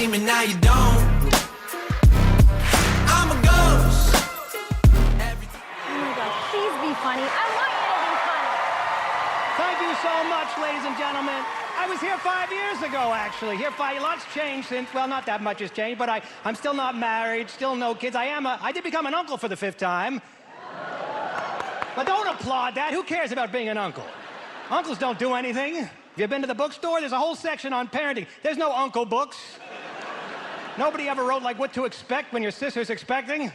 name and now you don't. I'm a ghost. Oh my God, please be funny. I want you to be funny. Thank you so much, ladies and gentlemen. I was here 5 years ago, actually. Lots changed since, well, not that much has changed, but I'm still not married, still no kids. I did become an uncle for the 5th time. But don't applaud that. Who cares about being an uncle? Uncles don't do anything. Have you been to the bookstore? There's a whole section on parenting. There's no uncle books. Nobody ever wrote, like, what to expect when your sister's expecting. And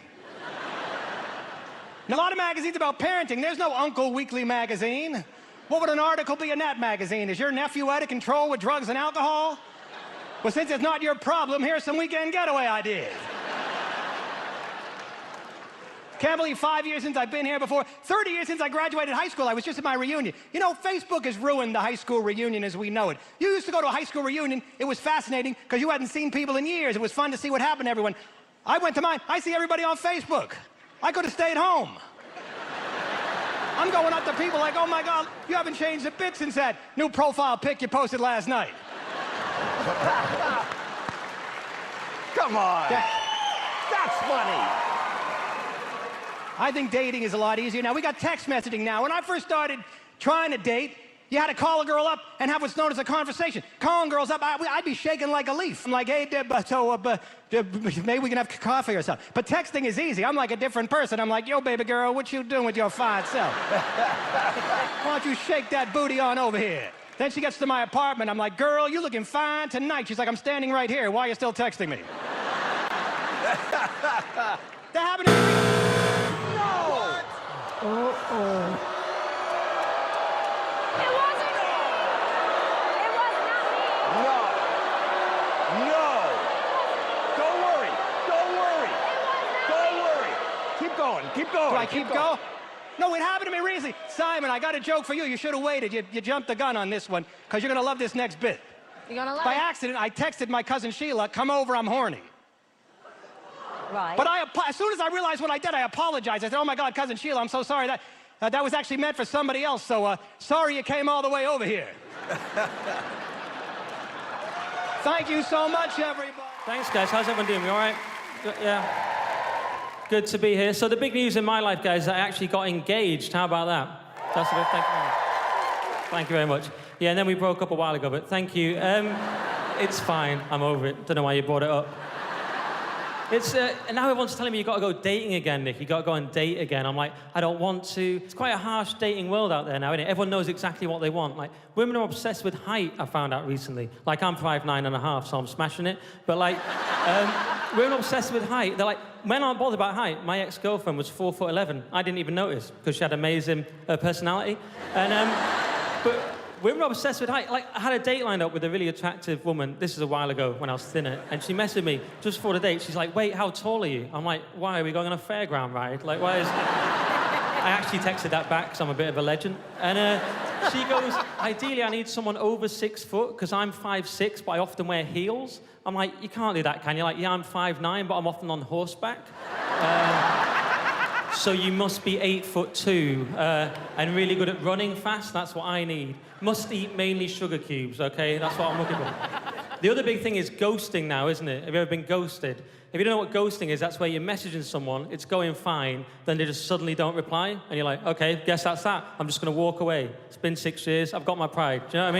a lot of magazines about parenting. There's no Uncle Weekly magazine. What would an article be in that magazine? Is your nephew out of control with drugs and alcohol? Well, since it's not your problem, here's some weekend getaway ideas. Can't believe 5 years since I've been here before. 30 years since I graduated high school. I was just at my reunion. You know, Facebook has ruined the high school reunion as we know it. You used to go to a high school reunion. It was fascinating because you hadn't seen people in years. It was fun to see what happened to everyone. I went to mine. I see everybody on Facebook. I could have stayed home. I'm going up to people like, oh my God, you haven't changed a bit since that new profile pic you posted last night. Come on. That's funny. I think dating is a lot easier now. We got text messaging now. When I first started trying to date, you had to call a girl up and have what's known as a conversation. Calling girls up, I'd be shaking like a leaf. I'm like, hey, maybe we can have coffee or something. But texting is easy. I'm like a different person. I'm like, yo, baby girl, what you doing with your fine self? Why don't you shake that booty on over here? Then she gets to my apartment. I'm like, girl, you looking fine tonight. She's like, I'm standing right here. Why are you still texting me? That happened to me. Uh-oh. It wasn't me. It was not me. No. Don't worry. Don't worry. Don't worry. Keep going. Keep going. Do I keep going? No, it happened to me recently. Simon, I got a joke for you. You should have waited. You jumped the gun on this one because you're going to love this next bit. You're going to love By it? accident, I texted my cousin Sheila, come over, I'm horny. Right. But as soon as I realized what I did, I apologized. I said, oh my God, cousin Sheila, I'm so sorry. That was actually meant for somebody else, so sorry you came all the way over here. Thank you so much, everybody. Thanks, guys. How's everyone doing? You all right? Yeah. Good to be here. So the big news in my life, guys, is that I actually got engaged. How about that? That's a bit. Thank you very much. Thank you very much. Yeah, and then we broke up a while ago, but thank you. It's fine. I'm over it. Don't know why you brought it up. It's, and now everyone's telling me you've got to go dating again, Nick. You've got to go and date again. I'm like, I don't want to. It's quite a harsh dating world out there now, isn't it? Everyone knows exactly what they want. Like, women are obsessed with height, I found out recently. Like, I'm 5'9½", so I'm smashing it. But, like, women are obsessed with height. They're like, men aren't bothered about height. My ex-girlfriend was 4'11". I didn't even notice because she had amazing personality. And, but women are obsessed with height. Like, I had a date lined up with a really attractive woman. This is a while ago when I was thinner. And she messaged me just before the date. She's like, wait, how tall are you? I'm like, why? Are we going on a fairground ride? Like, why is... I actually texted that back because I'm a bit of a legend. And she goes, ideally, I need someone over 6 foot because I'm 5'6", but I often wear heels. I'm like, you can't do that, can you? Like, yeah, I'm 5'9", but I'm often on horseback. So you must be 8'2" and really good at running fast. That's what I need. Must eat mainly sugar cubes, okay? That's what I'm looking for. The other big thing is ghosting now, isn't it? Have you ever been ghosted? If you don't know what ghosting is, that's where you're messaging someone, it's going fine, then they just suddenly don't reply, and you're like, okay, guess that's that. I'm just going to walk away. It's been 6 years. I've got my pride. Do you know what I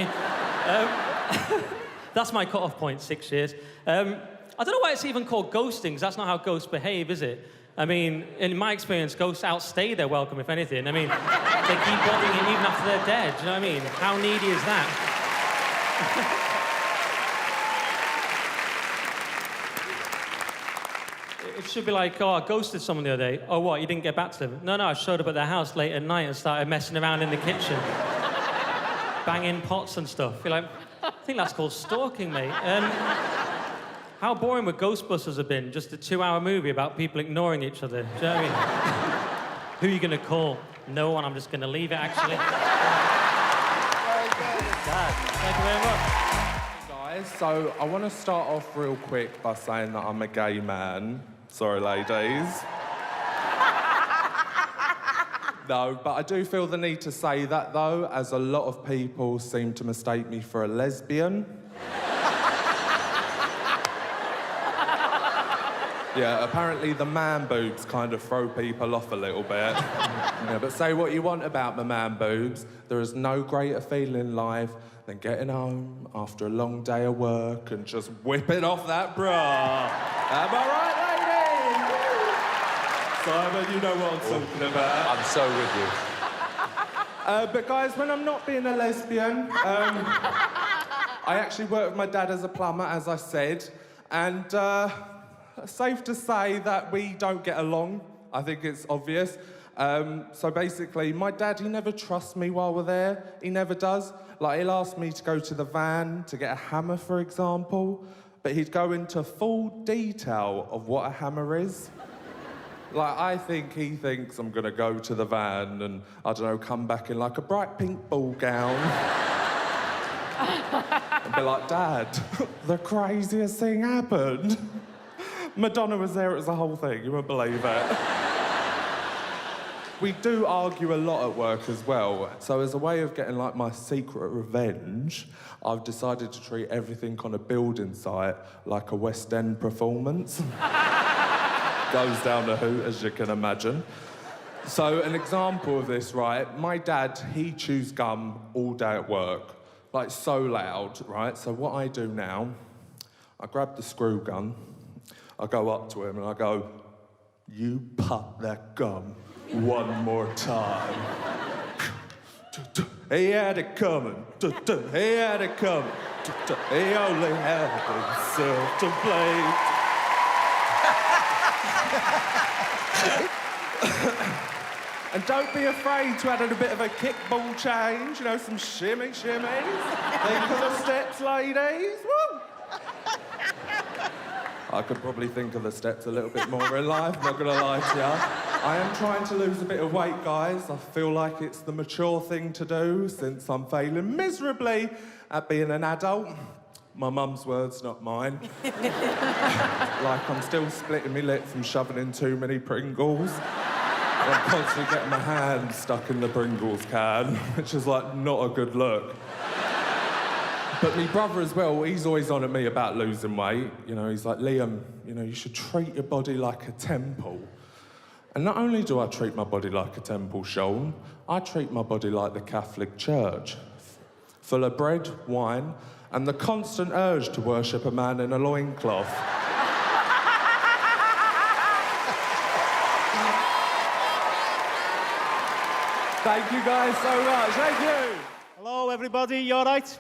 mean? That's my cut-off point, 6 years. I don't know why it's even called ghosting, because that's not how ghosts behave, is it? I mean, in my experience, ghosts outstay their welcome, if anything. I mean, they keep bothering you even after they're dead. Do you know what I mean? How needy is that? It should be like, oh, I ghosted someone the other day. Oh, what, you didn't get back to them? No, I showed up at their house late at night and started messing around in the kitchen. Banging pots and stuff. You're like, I think that's called stalking, mate. How boring would Ghostbusters have been? Just a 2-hour movie about people ignoring each other. Do you know what I mean? Who are you going to call? No one. I'm just going to leave it, actually. Thank you very much. Hey guys, so I want to start off real quick by saying that I'm a gay man. Sorry, ladies. No, but I do feel the need to say that, though, as a lot of people seem to mistake me for a lesbian. Yeah, apparently the man boobs kind of throw people off a little bit. Yeah, but say what you want about the man boobs, there is no greater feeling in life than getting home after a long day of work and just whipping off that bra. Am I right, ladies? Simon, you know what I'm talking about. I'm so with you. But guys, when I'm not being a lesbian, I actually work with my dad as a plumber, as I said, and safe to say that we don't get along. I think it's obvious. So basically, my dad, he never trusts me while we're there. He never does. Like, he'll ask me to go to the van to get a hammer, for example, but he'd go into full detail of what a hammer is. Like, I think he thinks I'm gonna go to the van and, I don't know, come back in like a bright pink ball gown. And be like, Dad, the craziest thing happened. Madonna was there, it was the whole thing, you wouldn't believe it. We do argue a lot at work as well. So as a way of getting like my secret revenge, I've decided to treat everything on a building site like a West End performance. Goes down the hoot, as you can imagine. So an example of this, right? My dad, he chews gum all day at work. Like, so loud, right? So what I do now, I grab the screw gun, I go up to him and I go, you pop that gum one more time. He had it coming. He had it coming. He only had himself to blame. And don't be afraid to add in a bit of a kickball change, you know, some shimmies. Think of the steps, ladies. Woo! I could probably think of the steps a little bit more in life, not gonna lie to you. I am trying to lose a bit of weight, guys. I feel like it's the mature thing to do since I'm failing miserably at being an adult. My mum's words, not mine. Like, I'm still splitting my lip from shoving in too many Pringles. I'm constantly getting my hand stuck in the Pringles can, which is, like, not a good look. But my brother as well, he's always on at me about losing weight. You know, he's like, Liam, you know, you should treat your body like a temple. And not only do I treat my body like a temple, Sean, I treat my body like the Catholic Church. Full of bread, wine, and the constant urge to worship a man in a loincloth. Thank you guys so much, thank you. Hello everybody, you all right?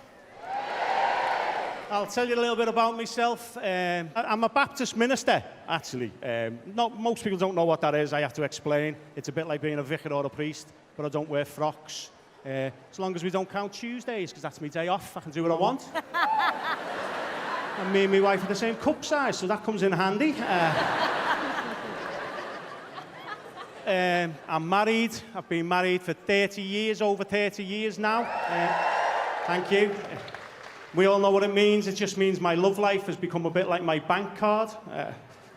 I'll tell you a little bit about myself. I'm a Baptist minister, actually. Most people don't know what that is, I have to explain. It's a bit like being a vicar or a priest, but I don't wear frocks. As long as we don't count Tuesdays, because that's my day off, I can do what I want. And me and my wife are the same cup size, so that comes in handy. I'm married. I've been married for 30 years, over 30 years now. Thank you. We all know what it means. It just means my love life has become a bit like my bank card,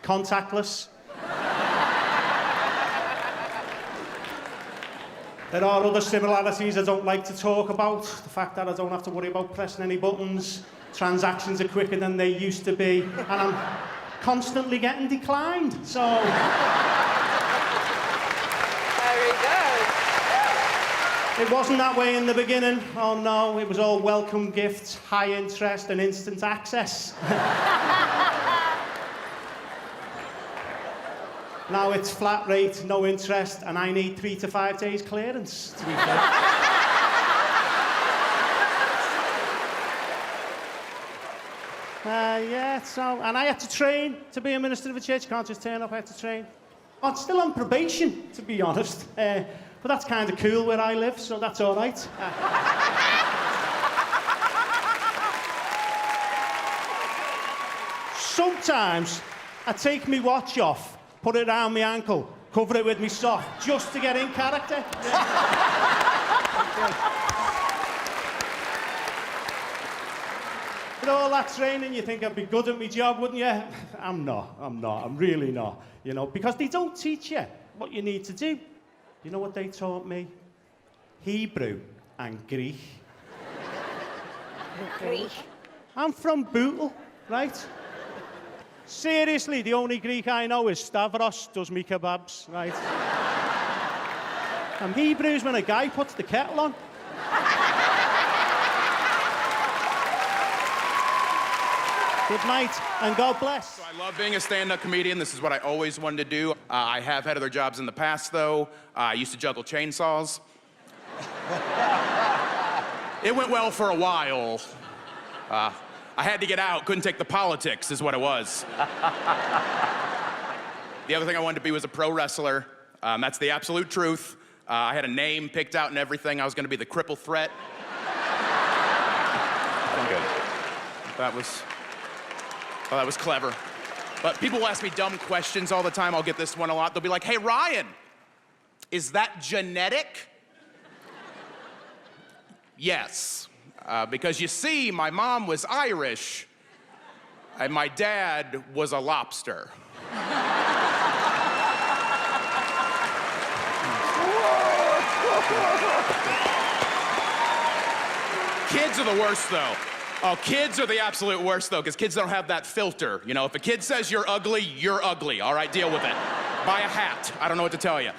contactless. There are other similarities I don't like to talk about. The fact that I don't have to worry about pressing any buttons. Transactions are quicker than they used to be. And I'm constantly getting declined, so... Very good. It wasn't that way in the beginning. Oh no, it was all welcome gifts, high interest and instant access. Now it's flat rate, no interest, and I need 3 to 5 days clearance, to be fair. And I had to train to be a minister of a church. You can't just turn up, I had to train. I'm still on probation, to be honest. But that's kind of cool where I live, so that's all right. Sometimes I take my watch off, put it around my ankle, cover it with my sock, just to get in character. With all that training, you think I'd be good at my job, wouldn't you? I'm not, I'm really not. You know, because they don't teach you what you need to do. You know what they taught me? Hebrew and Greek. Greek. I'm from Bootle, right? Seriously, the only Greek I know is Stavros, does me kebabs, right? I'm Hebrews when a guy puts the kettle on. Good night, and God bless. So I love being a stand-up comedian. This is what I always wanted to do. I have had other jobs in the past, though. I used to juggle chainsaws. It went well for a while. I had to get out, couldn't take the politics, is what it was. The other thing I wanted to be was a pro wrestler. That's the absolute truth. I had a name picked out and everything. I was going to be the Cripple Threat. Good. That was clever. But people will ask me dumb questions all the time. I'll get this one a lot. They'll be like, hey, Ryan, is that genetic? Yes. Because you see, my mom was Irish, and my dad was a lobster. Kids are the worst, though. Oh, kids are the absolute worst, though, because kids don't have that filter. You know, if a kid says you're ugly, all right? Deal with it. Buy a hat. I don't know what to tell you.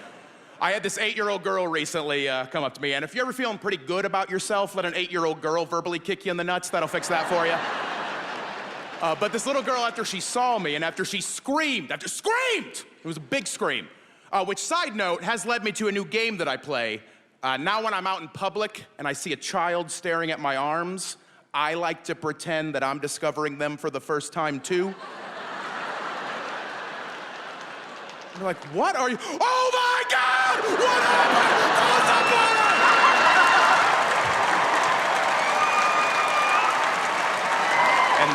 I had this 8-year-old girl recently come up to me, and if you're ever feeling pretty good about yourself, let an 8-year-old girl verbally kick you in the nuts. That'll fix that for you. But this little girl, after she saw me, and after screamed, it was a big scream, which, side note, has led me to a new game that I play. Now when I'm out in public and I see a child staring at my arms, I like to pretend that I'm discovering them for the first time, too. They're like, what are you? Oh, my God! What happened? And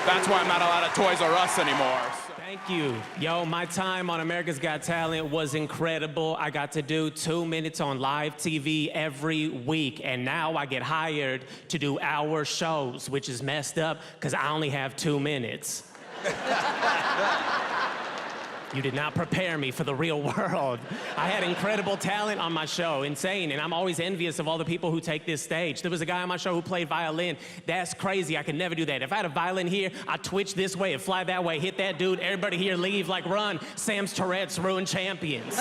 that's why I'm not allowed at Toys R Us anymore. Thank you. Yo, my time on America's Got Talent was incredible. I got to do 2 minutes on live TV every week, and now I get hired to do hour shows, which is messed up because I only have 2 minutes. You did not prepare me for the real world. I had incredible talent on my show, insane, and I'm always envious of all the people who take this stage. There was a guy on my show who played violin. That's crazy, I could never do that. If I had a violin here, I'd twitch this way and fly that way, hit that dude, everybody here leave, like run. Sam's Tourette's ruin champions.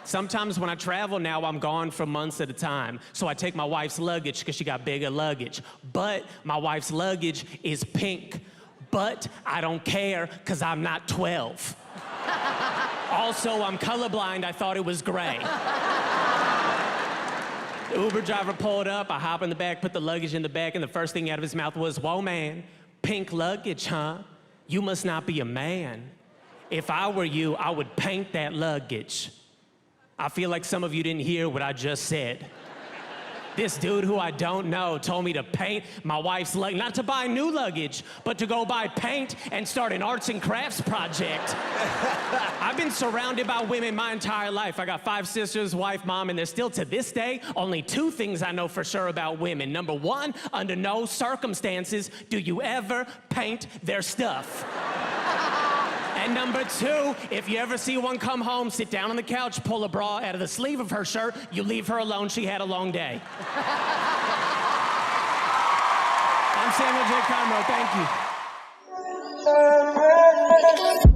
Sometimes when I travel now, I'm gone for months at a time. So I take my wife's luggage because she got bigger luggage. But my wife's luggage is pink. But I don't care, because I'm not 12. Also, I'm colorblind. I thought it was gray. The Uber driver pulled up. I hop in the back, put the luggage in the back, and the first thing out of his mouth was, whoa, man, pink luggage, huh? You must not be a man. If I were you, I would paint that luggage. I feel like some of you didn't hear what I just said. This dude who I don't know told me to paint my wife's luggage, not to buy new luggage, but to go buy paint and start an arts and crafts project. I've been surrounded by women my entire life. I got 5 sisters, wife, mom, and there's still to this day only 2 things I know for sure about women. Number 1, under no circumstances do you ever paint their stuff. And number 2, if you ever see one come home, sit down on the couch, pull a bra out of the sleeve of her shirt, you leave her alone, she had a long day. I'm Samuel J. Conroe, thank you.